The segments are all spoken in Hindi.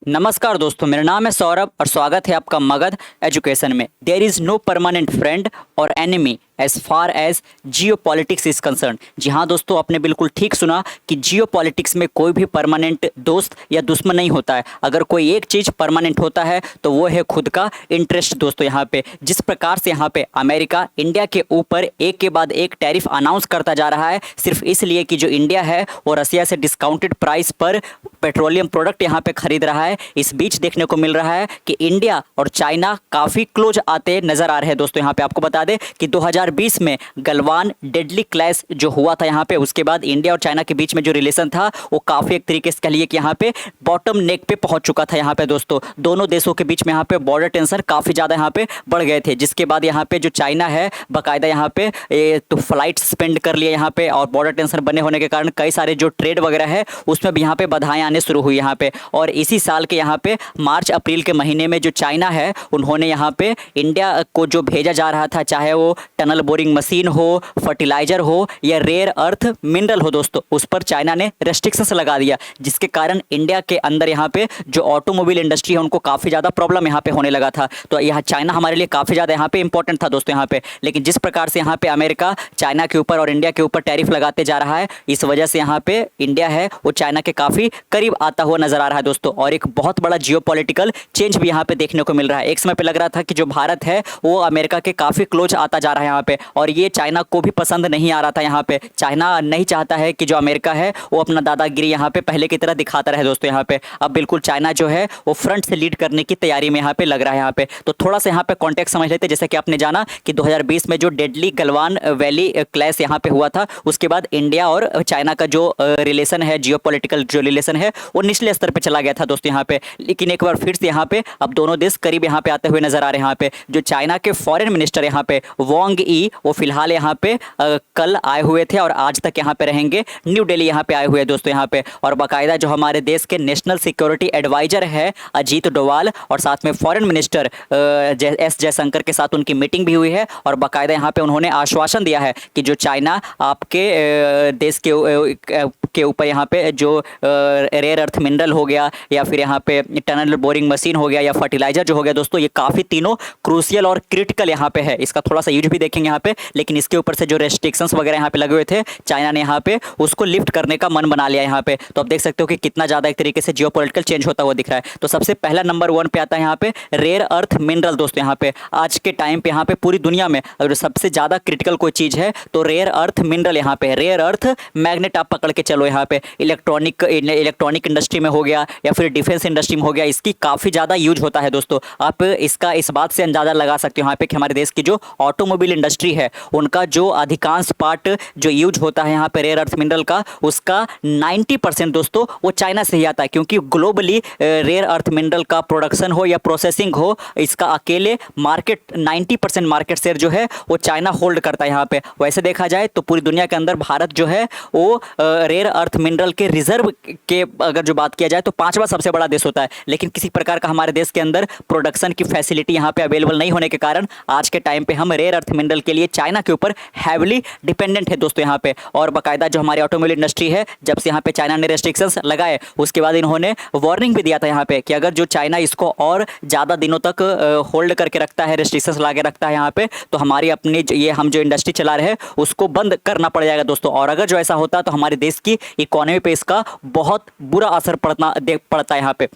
नमस्कार दोस्तों, मेरा नाम है सौरभ और स्वागत है आपका मगध एजुकेशन में। There is no permanent friend और enemy as far as geopolitics is concern. जी हाँ दोस्तों, आपने बिल्कुल ठीक सुना कि जियो पॉलिटिक्स में कोई भी परमानेंट दोस्त या दुश्मन नहीं होता है। अगर कोई एक चीज़ परमानेंट होता है तो वो है खुद का इंटरेस्ट। दोस्तों यहाँ पे जिस प्रकार से यहाँ पे अमेरिका इंडिया के ऊपर एक के बाद एक टैरिफ अनाउंस करता जा रहा है, सिर्फ इसलिए कि जो इंडिया है वो रसिया से डिस्काउंटेड प्राइस पर पेट्रोलियम प्रोडक्ट यहाँ पे खरीद रहा है। इस बीच देखने को मिल रहा है कि इंडिया और चाइना काफ़ी क्लोज आते नजर आ रहे हैं। दोस्तों यहाँ पे आपको बता दें कि 2020 में गलवान डेडली क्लैश जो हुआ था यहाँ पे, उसके बाद इंडिया और चाइना के बीच में जो रिलेशन था वो काफ़ी एक तरीके से कह लिए कि यहाँ पे बॉटम नेक पे पहुंच चुका था। यहाँ पे दोस्तों दोनों देशों के बीच में यहाँ पे बॉर्डर टेंशन काफ़ी ज़्यादा यहाँ पे बढ़ गए थे, जिसके बाद यहाँ पे जो चाइना है बाकायदा यहाँ पे तो फ्लाइट सस्पेंड कर लिया यहाँ पे, और बॉर्डर टेंशन बने होने के कारण कई सारे जो ट्रेड वगैरह है उसमें भी यहाँ पे बाधाएं आने शुरू हुई यहाँ पे। और इसी साल के यहाँ पे मार्च अप्रैल के महीने में जो चाइना है उन्होंने यहाँ पे इंडिया को जो भेजा जा रहा था, चाहे वो टनल बोरिंग मशीन हो, फर्टिलाइजर हो या रेयर अर्थ मिनरल हो, दोस्तों उस पर चाइना ने रेस्ट्रिक्शंस लगा दिया, जिसके कारण इंडिया के अंदर यहाँ पे जो ऑटोमोबाइल इंडस्ट्री है उनको काफ़ी ज़्यादा प्रॉब्लम यहाँ पे होने लगा था। तो यहाँ चाइना हमारे लिए काफ़ी ज़्यादा यहाँ पे इंपॉर्टेंट था दोस्तों यहाँ पे। लेकिन जिस प्रकार से यहाँ पे अमेरिका चाइना के ऊपर और इंडिया के ऊपर टैरिफ लगाते जा रहा है, इस वजह से यहाँ पे इंडिया है वो चाइना के काफ़ी करीब आता हुआ नजर आ रहा है दोस्तों। और एक बहुत बड़ा जियोपॉलिटिकल चेंज भी यहाँ पे देखने को मिल रहा है। एक समय पे लग रहा था कि जो भारत है वो अमेरिका के काफ़ी क्लोज आता जा रहा है यहाँ पे, और ये चाइना को भी पसंद नहीं आ रहा था। यहाँ पे चाइना नहीं चाहता है कि जो अमेरिका है वो अपना दादागिरी यहाँ पे पहले की तरह दिखाता रहे दोस्तों। यहाँ पे अब बिल्कुल चाइना जो है वो फ्रंट से लीड करने की तैयारी में यहाँ पे लग रहा है यहाँ पे। तो थोड़ा सा यहाँ पे कॉन्टेक्स्ट समझ लेते हैं। जैसे कि आपने जाना कि 2020 में जो डेडली गलवान वैली क्लैश यहाँ पे हुआ था, उसके बाद इंडिया और चाइना का जो रिलेशन है, जियोपॉलिटिकल जो रिलेशन है वो निचले स्तर पे चला गया था दोस्तों यहाँ पे। लेकिन एक बार फिर से यहाँ पे अब दोनों देश करीब यहाँ पे आते हुए नजर आ रहे हैं। यहाँ पे जो चाइना के फॉरेन मिनिस्टर यहाँ पे वांग ई, वो फिलहाल यहाँ पे कल आए हुए थे और आज तक यहाँ पे रहेंगे, न्यू दिल्ली यहाँ पे आए हुए हैं दोस्तों यहाँ पे। और बाकायदा जो हमारे देश के नेशनल सिक्योरिटी एडवाइजर है अजीत डोवाल, और साथ में फॉरेन मिनिस्टर एस जयशंकर के साथ उनकी मीटिंग भी हुई है। और बाकायदा यहाँ पे उन्होंने आश्वासन दिया है कि जो चाइना आपके देश के ऊपर यहाँ पे जो रेयर अर्थ मिनरल हो गया या फिर यहाँ पे टनल बोरिंग मशीन हो गया या फर्टिलाइजर जो हो गया दोस्तों, ये काफ़ी तीनों क्रूशियल और क्रिटिकल यहाँ पे है। इसका थोड़ा सा यूज भी देखेंगे यहाँ पे। लेकिन इसके ऊपर से जो रेस्ट्रिक्शंस वगैरह यहाँ पे लगे हुए थे, चाइना ने यहाँ पे उसको लिफ्ट करने का मन बना लिया यहाँ पे। तो आप देख सकते हो कि कितना ज़्यादा एक तरीके से जियोपॉलिटिकल चेंज होता हुआ दिख रहा है। तो सबसे पहला नंबर 1 पे आता है यहाँ पे रेयर अर्थ मिनरल दोस्तों। यहाँ पे आज के टाइम पे यहाँ पे पूरी दुनिया में अगर सबसे ज़्यादा क्रिटिकल कोई चीज़ है तो रेयर अर्थ मिनरल यहाँ पे, रेयर अर्थ मैग्नेट आप पकड़ के चलो यहाँ पे। इलेक्ट्रॉनिक इंडस्ट्री में हो गया या फिर डिफेंस इंडस्ट्री में हो गया, इसकी काफ़ी ज़्यादा यूज होता है दोस्तों। आप इसका इस बात से अंदाज़ा लगा सकते हो यहाँ पे कि हमारे देश की जो ऑटोमोबाइल इंडस्ट्री है उनका जो अधिकांश पार्ट जो यूज होता है यहाँ पे रेयर अर्थ मिनरल का, उसका 90% दोस्तों वो चाइना से ही आता है। क्योंकि ग्लोबली रेयर अर्थ मिनरल का प्रोडक्शन हो या प्रोसेसिंग हो, इसका अकेले मार्केट 90% मार्केट शेयर जो है वो चाइना होल्ड करता है यहाँ पे। वैसे देखा जाए तो पूरी दुनिया के अंदर भारत जो है वो रेयर अर्थ मिनरल के रिजर्व के अगर जो बात किया जाए तो 5वां सबसे बड़ा देश होता है। लेकिन किसी प्रकार का हमारे देश के अंदर प्रोडक्शन की फैसिलिटी यहाँ पे अवेलेबल नहीं होने के कारण आज के टाइम पे हम रेयर अर्थ मिनरल के लिए चाइना के ऊपर हैवली डिपेंडेंट है दोस्तों यहाँ पे। और बाकायदा जो हमारी ऑटोमोबाइल इंडस्ट्री है, जब से यहाँ पे चाइना ने रेस्ट्रिक्शंस लगाए उसके बाद इन्होंने वार्निंग भी दिया था यहाँ पे कि अगर जो चाइना इसको और ज़्यादा दिनों तक होल्ड करके रखता है, रेस्ट्रिक्शंस लगा रखता है यहाँ पे, तो हमारी अपनी ये हम जो इंडस्ट्री चला रहे हैं उसको बंद करना पड़ जाएगा दोस्तों। और अगर जो ऐसा होता तो हमारे देश की इकोनॉमी पे इसका बहुत बुरा असर पड़ता है यहाँ पे।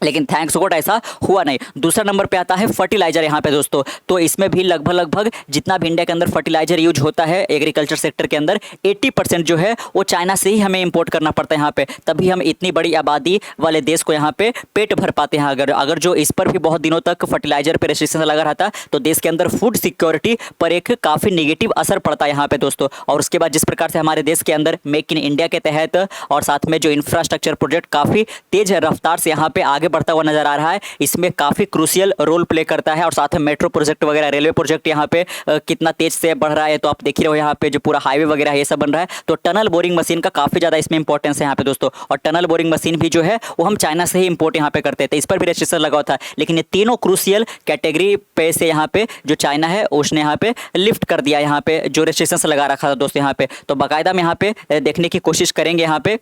लेकिन थैंक्स गॉड ऐसा हुआ नहीं। दूसरा नंबर पे आता है फर्टिलाइजर यहाँ पे दोस्तों। तो इसमें भी लगभग जितना भी इंडिया के अंदर फर्टिलाइजर यूज होता है एग्रीकल्चर सेक्टर के अंदर, 80% जो है वो चाइना से ही हमें इंपोर्ट करना पड़ता है यहाँ पे। तभी हम इतनी बड़ी आबादी वाले देश को यहाँ पे पेट भर पाते हैं। अगर जो इस पर भी बहुत दिनों तक फर्टिलाइजर पे रेस्ट्रिक्शन लगा रहता तो देश के अंदर फूड सिक्योरिटी पर एक काफ़ी निगेटिव असर पड़ता है यहाँ पे दोस्तों। और उसके बाद जिस प्रकार से हमारे देश के अंदर मेक इन इंडिया के तहत और साथ में जो इंफ्रास्ट्रक्चर प्रोजेक्ट काफ़ी तेज रफ्तार से यहाँ पे आगे बढ़ता हुआ नजर आ रहा है, इसमें काफी क्रूशियल रोल प्ले करता है। और साथ में मेट्रो प्रोजेक्ट वगैरह, रेलवे प्रोजेक्ट यहाँ पे कितना तेज से बढ़ रहा है, तो आप देख ही रहे हो यहाँ पे जो पूरा हाईवे वगैरह है ये सब बन रहा है। तो टनल बोरिंग मशीन का काफी ज्यादा इसमें इंपॉर्टेंस है यहाँ पे दोस्तों। और टनल बोरिंग मशीन भी जो है वो हम चाइना से ही इंपोर्ट यहाँ पे करते थे, इस पर भी रेस्ट्रिक्शन लगा हुआ था। लेकिन ये तीनों क्रूशियल कैटेगरी पे से यहाँ पे जो चाइना है उसने यहाँ पे लिफ्ट कर दिया यहाँ पे जो रेस्ट्रिक्शन लगा रखा था दोस्तों यहाँ पे। तो बाकायदा में यहाँ पे देखने की कोशिश करेंगे यहाँ पे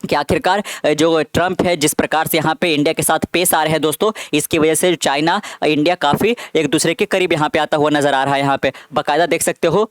कि आखिरकार जो ट्रम्प है जिस प्रकार से यहाँ पे इंडिया के साथ पेश आ रहे हैं दोस्तों, इसकी वजह से चाइना इंडिया काफ़ी एक दूसरे के करीब यहाँ पे आता हुआ नजर आ रहा है। यहाँ पे बाकायदा देख सकते हो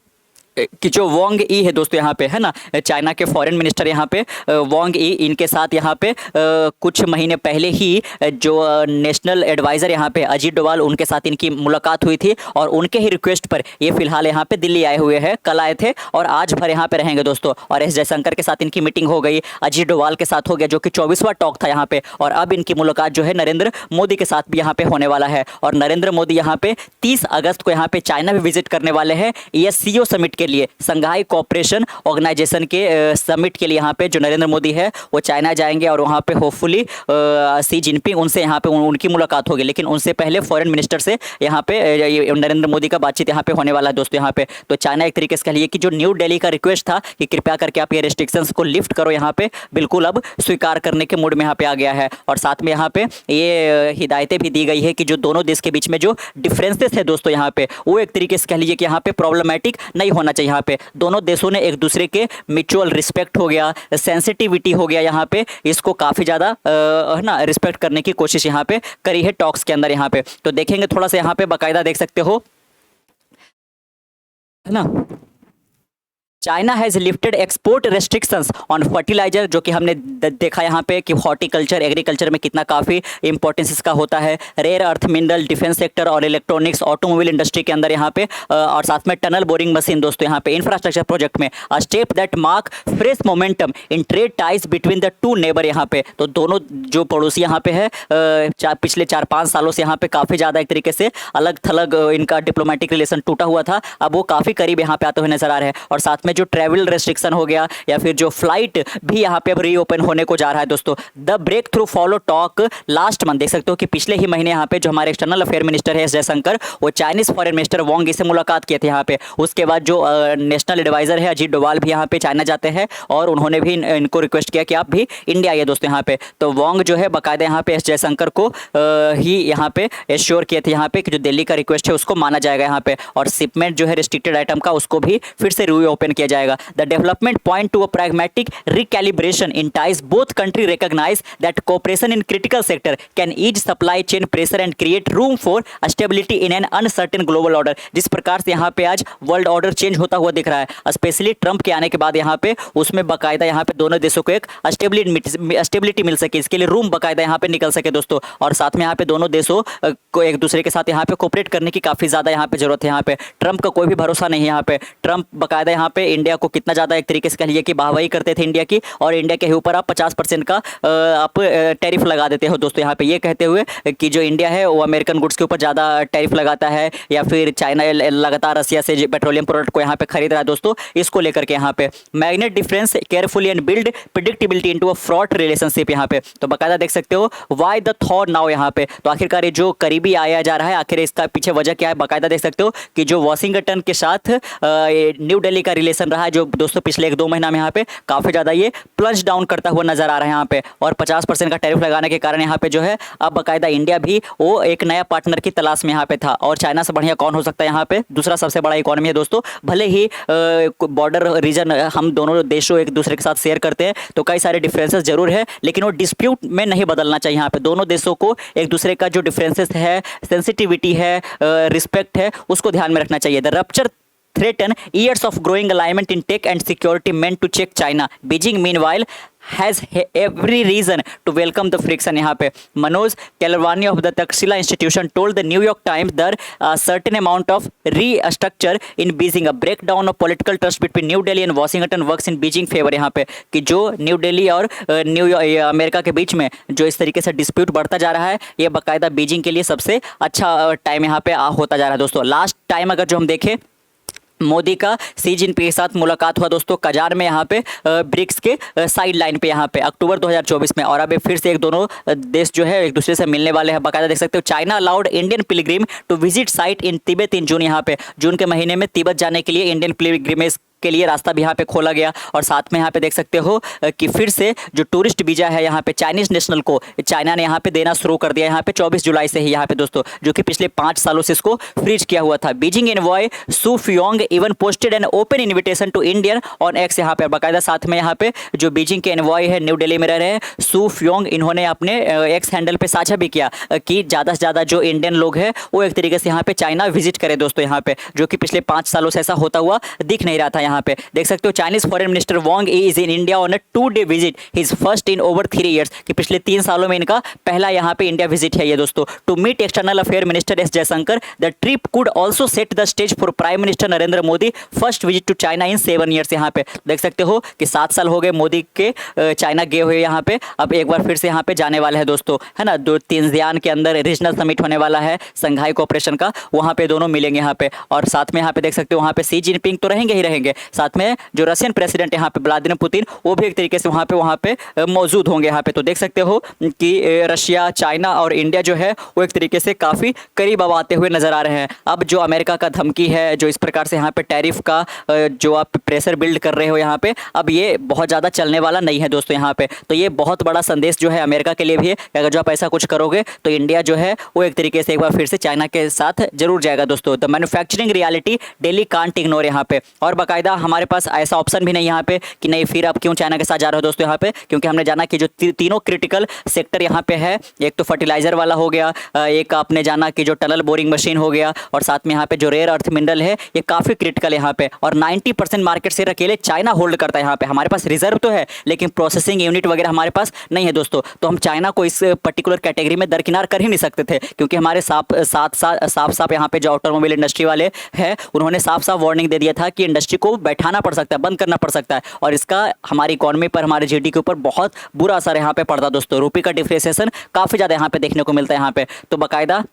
कि जो वांग ई है दोस्तों, यहाँ पे है ना, चाइना के फॉरेन मिनिस्टर यहाँ पे वांग ई, इनके साथ यहाँ पे कुछ महीने पहले ही जो नेशनल एडवाइज़र यहाँ पे अजीत डोवाल, उनके साथ इनकी मुलाकात हुई थी और उनके ही रिक्वेस्ट पर ये फिलहाल यहाँ पे दिल्ली आए हुए हैं। कल आए थे और आज भर यहाँ पे रहेंगे दोस्तों। और एस जयशंकर के साथ इनकी मीटिंग हो गई, अजीत डोवाल के साथ हो गया, जो कि 24वां टॉक था यहाँ पे। और अब इनकी मुलाकात जो है नरेंद्र मोदी के साथ भी यहाँ पे होने वाला है। और नरेंद्र मोदी यहाँ पे 30 अगस्त को यहाँ पे चाइना भी विजिट करने वाले हैं ESCO समिट के लिए, संघाई कोऑपरेशन ऑर्गेनाइजेशन के समिट के लिए। यहाँ पे जो नरेंद्र मोदी है वो चाइना जाएंगे और वहाँ पे होपफुली सी जिनपिंग उनसे यहाँ पे उनकी मुलाकात होगी। लेकिन उनसे पहले फॉरेन मिनिस्टर से यहाँ पे नरेंद्र मोदी का बातचीत यहाँ पे होने वाला है दोस्तों। यहाँ पे तो चाइना एक तरीके से कह लिए कि जो न्यू दिल्ली का रिक्वेस्ट था कि कृपया करके आप ये रिस्ट्रिक्शंस को लिफ्ट करो, यहाँ पे बिल्कुल अब स्वीकार करने के मूड में यहाँ पे आ गया है। और साथ में यहाँ पे ये हिदायतें भी दी गई है कि जो दोनों देश के बीच में जो डिफरेंसेस है दोस्तों, यहाँ पे वो एक तरीके से कह लीजिए कि यहाँ पे प्रॉब्लमेटिक नहीं होना चाहिए। यहाँ पे दोनों देशों ने एक दूसरे के म्यूचुअल रिस्पेक्ट हो गया, सेंसिटिविटी हो गया, यहाँ पे इसको काफ़ी ज़्यादा है ना रिस्पेक्ट करने की कोशिश यहाँ पे करी है टॉक्स के अंदर। यहाँ पे तो देखेंगे थोड़ा सा, यहाँ पे बाकायदा देख सकते हो है ना, China has lifted export restrictions on fertiliser, जो कि हमने देखा यहाँ पे कि हॉर्टिकल्चर एग्रीकल्चर में कितना काफ़ी इंपॉर्टेंस इसका होता है। Rare earth mineral, defence sector और इलेक्ट्रॉनिक्स, ऑटोमोबाइल इंडस्ट्री के अंदर यहाँ पे और साथ में टनल बोरिंग मशीन दोस्तों, यहाँ पे इंफ्रास्ट्रक्चर प्रोजेक्ट में a step that mark fresh momentum in trade ties between the two neighbour. यहाँ पे तो दोनों जो पड़ोसी यहाँ पे है पिछले 4-5 सालों से यहाँ पे काफ़ी ज़्यादा एक तरीके से अलग थलग इनका डिप्लोमेटिक रिलेशन टूटा हुआ था, अब वो काफ़ी करीब यहाँ पे आते हुए नजर आ रहे हैं। और साथ में जो ट्रैवल रेस्ट्रिक्शन हो गया या फिर जो फ्लाइट भी यहाँ पे अब रीओपन होने को जा रहा है दोस्तों। The breakthrough follow talk last month, देख सकते हो कि पिछले ही महीने यहाँ पे जो हमारे एक्सटर्नल अफेयर मिनिस्टर है एस जयशंकर, वो चाइनीज फॉरेन मिनिस्टर वांग ई से मुलाकात किए थे यहाँ पे। उसके बाद जो नेशनल एडवाइजर है अजीत डोवाल भी यहाँ पे चाइना जाते हैं और उन्होंने भी इनको रिक्वेस्ट किया कि आप भी इंडिया आइए दोस्तों। यहाँ पे तो वांग जो है बाकायदा यहाँ पे एस जयशंकर को ही यहाँ पे एश्योर किए थे यहाँ पे कि जो दिल्ली का रिक्वेस्ट है उसको माना जाएगा यहाँ पे। और शिपमेंट जो है रिस्ट्रिक्टेड आइटम का उसको भी फिर से रीओपन किया जाएगा। The development point to a pragmatic recalibration in ties. Both countries recognize that cooperation in critical sector can ease supply chain pressure and create room for stability in an uncertain global order। जिस प्रकार से यहाँ पे आज वर्ल्ड ऑर्डर चेंज होता हुआ दिख रहा है, स्पेशली ट्रंप के आने के बाद यहाँ पे उसमें बाकायदा यहाँ पे दोनों देशों को एक स्टेबिलिटी मिल सके, इसके लिए रूम बाकायदा यहाँ पे निकल सके दोस्तों। और साथ में यहाँ पे दोनों देशों को एक दूसरे के साथ यहाँ पे कोऑपरेट करने की काफ़ी ज़्यादा यहाँ पे जरूरत है। यहाँ पे ट्रंप का कोई भी भरोसा नहीं है। यहाँ पे ट्रंप बाकायदा यहाँ पे इंडिया को कितना ज़्यादा एक तरीके से कह लीजिए कि वाहवाही करते थे इंडिया की, और इंडिया के ऊपर आप 50% का आप टैरिफ लगा देते हो दोस्तों। यहाँ पे ये कहते हुए कि जो इंडिया है वो अमेरिकन गुड्स के ऊपर ज़्यादा टैरिफ लगाता है, या फिर चाइना लगातार रसिया से पेट्रोलियम प्रोडक्ट को यहाँ पे खरीद रहा है दोस्तों। इसको लेकर के यहाँ पे magnet difference carefully and build predictability into a fraud relationship. यहाँ पे तो बाकायदा देख सकते हो वाई द थॉट नाउ। यहाँ पे तो आखिरकार ये जो करीबी आया जा रहा है, आखिर इसका पीछे वजह क्या है, बाकायदा देख सकते हो कि जो वाशिंगटन के साथ न्यू दिल्ली का रिलेशन रहा है जो दोस्तों पिछले 1-2 महीना में यहाँ पे काफ़ी ज़्यादा ये प्लंज डाउन करता हुआ नजर आ रहा है यहाँ पे। और 50% का टैरिफ लगाने के कारण यहाँ पे जो है अब बाकायदा इंडिया भी वो एक नया पार्टनर की तलाश में यहाँ पे था। और चाइना से बढ़िया कौन हो सकता है, यहाँ पे दूसरा सबसे बड़ा इकोनॉमी है दोस्तों। भले ही बॉर्डर रीजन हम दोनों देशों एक दूसरे के साथ शेयर करते हैं तो कई सारे डिफरेंसेस जरूर है, लेकिन वो डिस्प्यूट में नहीं बदलना चाहिए। यहाँ पे दोनों देशों को एक दूसरे का जो डिफरेंसेस है, सेंसिटिविटी है, रिस्पेक्ट है, उसको ध्यान में रखना चाहिए। The rupture threaten years of growing alignment in tech and security meant to check China. Beijing meanwhile has every reason to welcome the friction। यहाँ पे Manoj केलरवानी of the Takshila Institution told the New York Times that a certain amount of restructure in Beijing, a breakdown of political trust between New Delhi and Washington works in Beijing favor। यहाँ पे कि जो न्यू दिल्ली और अमेरिका के बीच में जो इस तरीके से डिस्प्यूट बढ़ता जा रहा है, ये बाकायदा बीजिंग के लिए सबसे अच्छा टाइम यहाँ पे होता जा रहा है दोस्तों। लास्ट टाइम अगर जो हम देखें मोदी का सी जिनपिंग के साथ मुलाकात हुआ दोस्तों कजार में, यहाँ पे ब्रिक्स के साइड लाइन पे यहाँ पे अक्टूबर 2024 में। और अब फिर से एक दोनों देश जो है एक दूसरे से मिलने वाले हैं। बाकायदा देख सकते हो China allowed Indian pilgrim to visit site in Tibet in June. यहाँ पे जून के महीने में तिब्बत जाने के लिए इंडियन पिलग्रिमेज के लिए रास्ता भी यहाँ पे खोला गया। और साथ में यहाँ पे देख सकते हो कि फिर से जो टूरिस्ट वीजा है यहाँ पे चाइनीज नेशनल को चाइना ने यहाँ पे देना शुरू कर दिया यहाँ पे 24 जुलाई से ही यहाँ पे दोस्तों, जो कि पिछले 5 सालों से इसको फ्रीज किया हुआ था। Beijing envoy Xu Feihong even posted an open invitation to Indian on X, यहाँ पे बाकायदा साथ में यहाँ पे जो बीजिंग के एनवॉय है, न्यू दिल्ली में रह रहे हैं सू फ्योंग, इन्होंने अपने एक्स हैंडल पे साझा भी किया कि ज़्यादा से ज़्यादा जो इंडियन लोग हैं वो एक तरीके से यहाँ पे चाइना विजिट करें दोस्तों यहाँ पे, जो कि पिछले 5 सालों से ऐसा होता हुआ दिख नहीं रहा था। यहाँ पे देख सकते हो Chinese foreign minister Wang is in India on a 2-day visit, his first in over 3 years, कि पिछले 3 सालों में इनका पहला यहाँ पे इंडिया विजिट है ये दोस्तों। To meet external affair minister S Jaishankar, the trip could also set the stage for prime minister Narendra Modi first visit to China in 7 years. यहाँ पे देख सकते हो कि 7 साल हो गए मोदी के चाइना गए हुए यहाँ पे, अब एक बार फिर से यहाँ पे जाने वाला है दोस्तों, है ना। 2-3 ध्यान के अंदर रीजनल समिट होने वाला है संघाई कोऑपरेशन का, वहाँ पे दोनों मिलेंगे यहाँ पे। और साथ में यहाँ पे देख सकते हो वहाँ पे सी जिनपिंग तो रहेंगे ही रहेंगे, साथ में जो रशियन प्रेसिडेंट यहाँ पे व्लादिमीर पुतिन वो भी एक तरीके से वहाँ पे मौजूद होंगे यहाँ पे। तो देख सकते हो कि रशिया, चाइना और इंडिया जो है वो एक तरीके से काफ़ी करीब अब आते हुए नजर आ रहे हैं। अब जो अमेरिका का धमकी है, जो इस प्रकार से यहाँ पे टैरिफ का जो आप प्रेशर बिल्ड कर रहे हो यहाँ पे, अब ये बहुत ज़्यादा चलने वाला नहीं है दोस्तों यहाँ पे। तो ये बहुत बड़ा संदेश जो है अमेरिका के लिए भी है, अगर जो आप ऐसा कुछ करोगे तो इंडिया जो है वो एक तरीके से एक बार फिर से चाइना के साथ जरूर जाएगा दोस्तों। The manufacturing reality daily can't ignore यहाँ पे। और बाकायदा हमारे पास ऐसा ऑप्शन भी नहीं यहाँ पे कि नहीं फिर आप क्यों चाइना के साथ जा रहे हो दोस्तों यहाँ पे, क्योंकि हमने जाना कि जो तीनों क्रिटिकल सेक्टर यहाँ पे है, एक तो फर्टिलाइजर वाला हो गया, एक आपने जाना कि जो टनल बोरिंग मशीन हो गया, और साथ में यहाँ पे जो रेयर अर्थ मिनरल है ये काफ़ी क्रिटिकल है यहाँ पे। और 90% मार्केट शेयर अकेले चाइना होल्ड करता है यहाँ पे। हमारे पास रिजर्व तो है लेकिन प्रोसेसिंग यूनिट वगैरह हमारे पास नहीं है दोस्तों। तो हम चाइना को इस पर्टिकुलर कैटेगरी में दरकिनार कर ही नहीं सकते थे, क्योंकि हमारे साफ यहाँ पे जो ऑटोमोबाइल इंडस्ट्री वाले हैं उन्होंने साफ साफ वार्निंग दे दिया था कि इंडस्ट्री को बैठाना पड़ सकता है, बंद करना पड़ सकता है, और इसका हमारी इकोनॉमी पर, हमारे जीडीपी के ऊपर बहुत बुरा असर यहाँ पे पड़ता दोस्तों। रुपये का डिप्रिसिएशन काफ़ी ज़्यादा यहाँ पे देखने को मिलता है यहाँ पे। तो बाकायदा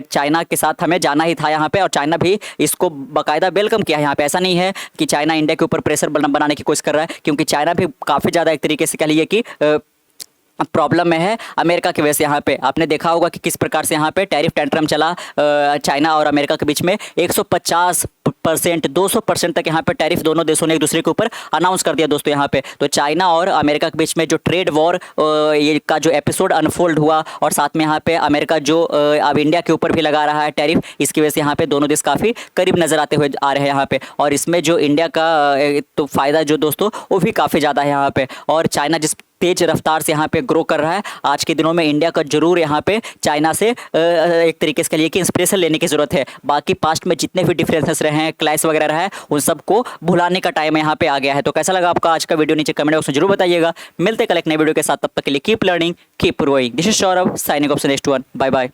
चाइना के साथ हमें जाना ही था यहाँ पे, और चाइना भी इसको बाकायदा वेलकम किया है यहाँ पे। ऐसा नहीं है कि चाइना इंडिया के ऊपर प्रेशर बनाने की कोशिश कर रहा है, क्योंकि चाइना भी काफ़ी ज़्यादा एक तरीके से कह लीजिए कि प्रॉब्लम में है अमेरिका की वजह से। यहाँ पे आपने देखा होगा कि किस प्रकार से यहाँ पे टैरिफ टेंट्रम चला चाइना और अमेरिका के बीच में। 150%, 200% तक यहाँ पे टैरिफ दोनों देशों ने एक दूसरे के ऊपर अनाउंस कर दिया दोस्तों यहाँ पे। तो चाइना और अमेरिका के बीच में जो ट्रेड वॉर ये का जो एपिसोड अनफोल्ड हुआ, और साथ में यहाँ पे अमेरिका जो अब इंडिया के ऊपर भी लगा रहा है टैरिफ, इसकी वजह से यहाँ पे दोनों देश काफ़ी करीब नजर आते हुए आ रहे हैं यहाँ पे। और इसमें जो इंडिया का तो फ़ायदा जो दोस्तों वो भी काफ़ी ज़्यादा है यहाँ पे। और चाइना जिस तेज रफ्तार से यहाँ पे ग्रो कर रहा है, आज के दिनों में इंडिया का जरूर यहाँ पे चाइना से एक तरीके से लिए कि इंस्पिरेशन लेने की ज़रूरत है। बाकी पास्ट में जितने भी डिफरेंसेस रहे हैं, क्लैश वगैरह रहा है, उन सबको भुलाने का टाइम यहाँ पे आ गया है। तो कैसा लगा आपका आज का वीडियो नीचे कमेंट बॉक्स में जरूर बताइएगा। मिलते कल एक नए वीडियो के साथ, तब तक के लिए keep learning, keep growing. This is Saurabh signing off next one. Bye bye.